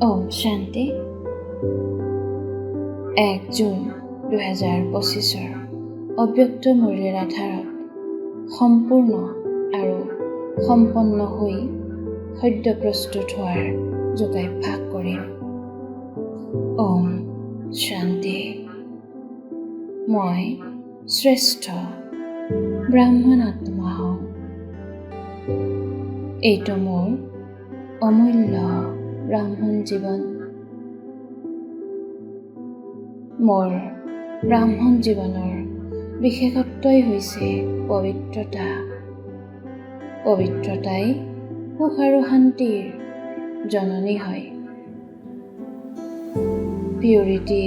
ওম শান্তি। 1 জুন 2025 অব্যক্ত মুৰলীৰ আধাৰত সম্পূৰ্ণ আৰু সম্পন্ন হৈ সদ্য প্ৰস্তুত হোৱাৰ যোগাভ্যাস কৰিম। ওম শান্তি। মই শ্ৰেষ্ঠ ব্ৰাহ্মণ আত্মা হওঁ। এইটো মোৰ অমূল্য ব্ৰাহ্মণ জীৱন। মোৰ ব্ৰাহ্মণ জীৱনৰ বিশেষত্বই হৈছে পবিত্ৰতা। পবিত্ৰতাই সুখ আৰু শান্তিৰ জননী হয়। পিউৰিটি,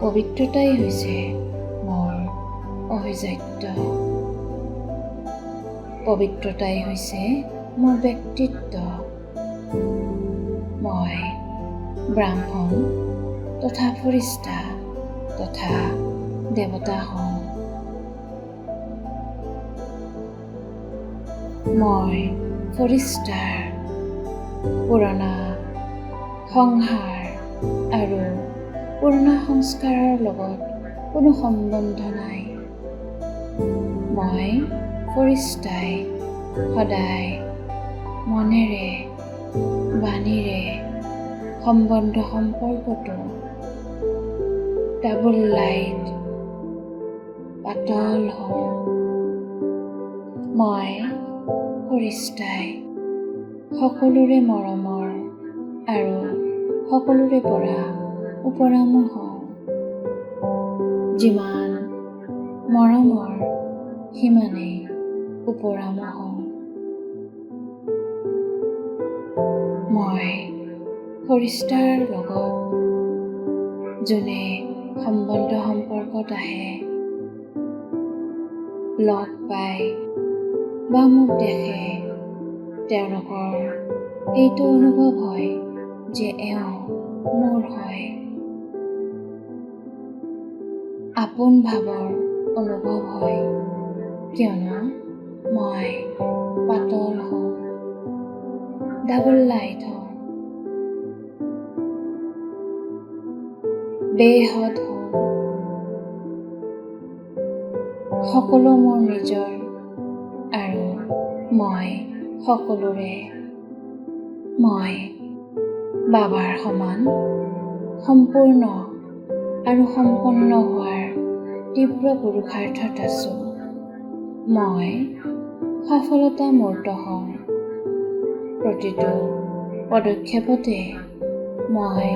পবিত্ৰতাই হৈছে মোৰ অভিজাত্য। পবিত্ৰতাই হৈছে মোৰ ব্যক্তিত্ব। মই ব্ৰাহ্মণ তথা ফৰিষ্টা তথা দেৱতা হওঁ। মই ফৰিষ্টাৰ পুৰণা সংসাৰ আৰু পুৰণা সংস্কাৰৰ লগত কোনো সম্বন্ধ নাই। মই ফৰিষ্টাই সদায় মনেৰে বাণীৰে সম্পৰ্কটো ডাবল লাইট পাতল হওঁ। মই ফৰিষ্টাই সকলোৰে মৰমৰ আৰু সকলোৰে পৰা ওপৰামো হওঁ। যিমান মৰমৰ সিমানেই ওপৰামো হওঁ। মই ফৰিষ্টাৰ লগত যোনে সম্পৰ্কত আহে, লগ পায় বা মোক দেখে, তেওঁলোকৰ এইটো অনুভৱ হয় যে এওঁ মোৰ হয়। আপোন ভাৱৰ অনুভৱ হয়, কিয়নো মই পাতল হওঁ, ডাবল লাইট হওঁ, বেহদ হওঁ। সকলো মোৰ নিজৰ আৰু মই সকলোৰে। মই বাবাৰ সমান সম্পূৰ্ণ আৰু সম্পন্ন হোৱাৰ তীব্ৰ পুৰুষাৰ্থত আছো। মই সফলতা মূৰ্ত হওঁ। প্ৰতিটো পদক্ষেপতে মই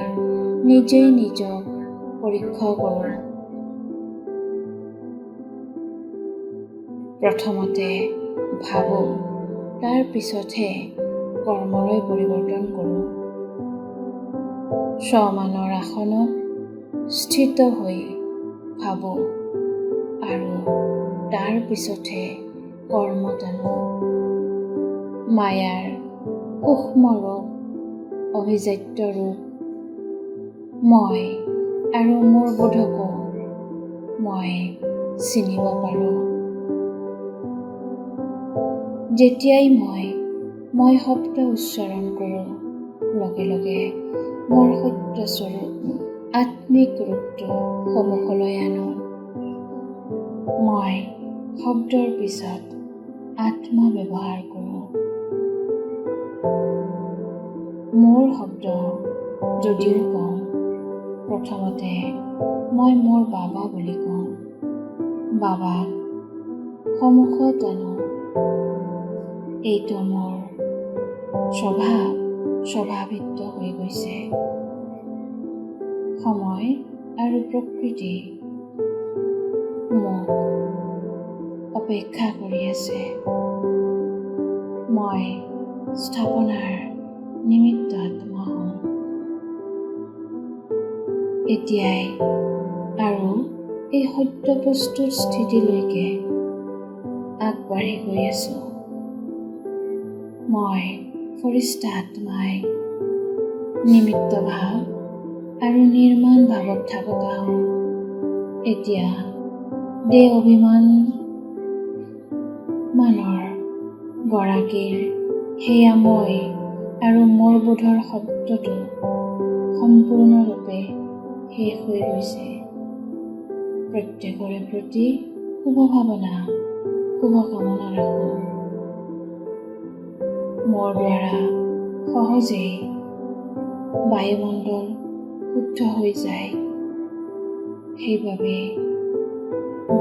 নিজেই নিজক পৰীক্ষা কৰোঁ। প্ৰথমতে ভাবোঁ, তাৰ পিছতহে কৰ্মলৈ পৰিৱৰ্তন কৰোঁ। স্বমানৰ আসনত স্থিত হৈ ভাবোঁ আৰু তাৰ পিছতহে কৰ্মত আনো। মায়াৰ সূক্ষ্ম ৰূপ, অভিজাত্য ৰূপ মই আৰু মোৰ বোধকো মই চিনিব পাৰোঁ। যেতিয়াই মই শব্দ উচ্চাৰণ কৰোঁ, লগে লগে মোৰ সত্যস্বৰূপ আত্মিক ৰূপটো সন্মুখলৈ আনো। মই শব্দৰ পিছত আত্মা ব্যৱহাৰ কৰোঁ। মোৰ শব্দ যদিও কওঁ, প্ৰথমতে মই মোৰ বাবা বুলি কওঁ। বাবাক সন্মুখত আনো। এইটো মোৰ স্বভাৱিত হৈ গৈছে। সময় আৰু প্ৰকৃতি মোক অপেক্ষা কৰি আছে। মই স্থাপনাৰ নিমিত্ত আত্মা হওঁ। এতিয়াই আৰু এই সত্য প্ৰস্তুত স্থিতিলৈকে আগবাঢ়ি গৈ আছো। মই ফৰিষ্টা আত্মাই নিমিত্ত ভাৱ আৰু নিৰ্মাণ ভাৱত থাকোঁতা হওঁ। এতিয়া দেহ অভিমান মানৰ গৰাকীৰ সেয়া মই আৰু মোৰ বোধৰ শব্দটো সম্পূৰ্ণৰূপে শেষ হৈ গৈছে। প্ৰত্যেকৰে প্ৰতি শুভভাৱনা, শুভকামনা ৰাখোঁ। মোৰ দ্বাৰা সহজেই বায়ুমণ্ডল শুদ্ধ হৈ যায়, সেইবাবে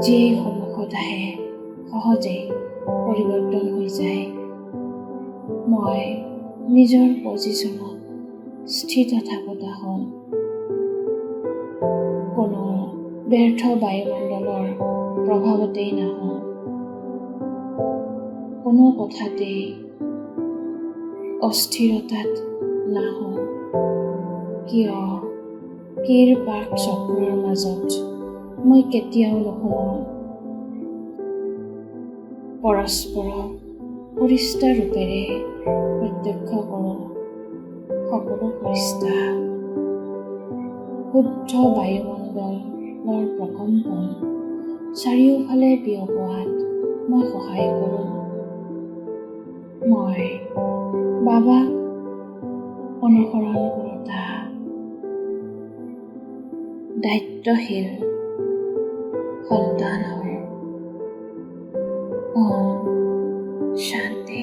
যিয়েই সন্মুখত আহে সহজেই পৰিৱৰ্তন হৈ যায়। মই নিজৰ পজিশ্যনত স্থিত থাকোঁতা হওঁ। কোনো ব্যৰ্থ বায়ুমণ্ডলৰ প্ৰভাৱতেই নাহোঁ। কোনো কথাতেই অস্থিৰতাত নাহোঁ। কিয় পাক চক্ৰৰ মাজত মই কেতিয়াও নোসোমাওঁ। পৰস্পৰক ফৰিষ্টা ৰূপেৰে প্ৰত্যক্ষ কৰোঁ। সকলো ফৰিষ্টা শুদ্ধ বায়ুমণ্ডলৰ প্ৰকম্পন চাৰিওফালে বিয়পোৱাত মই সহায় কৰোঁ। মই বাবাক অনুসৰণ কৰোঁতা দায়িত্বশীল সন্তান হওঁ। শান্তি।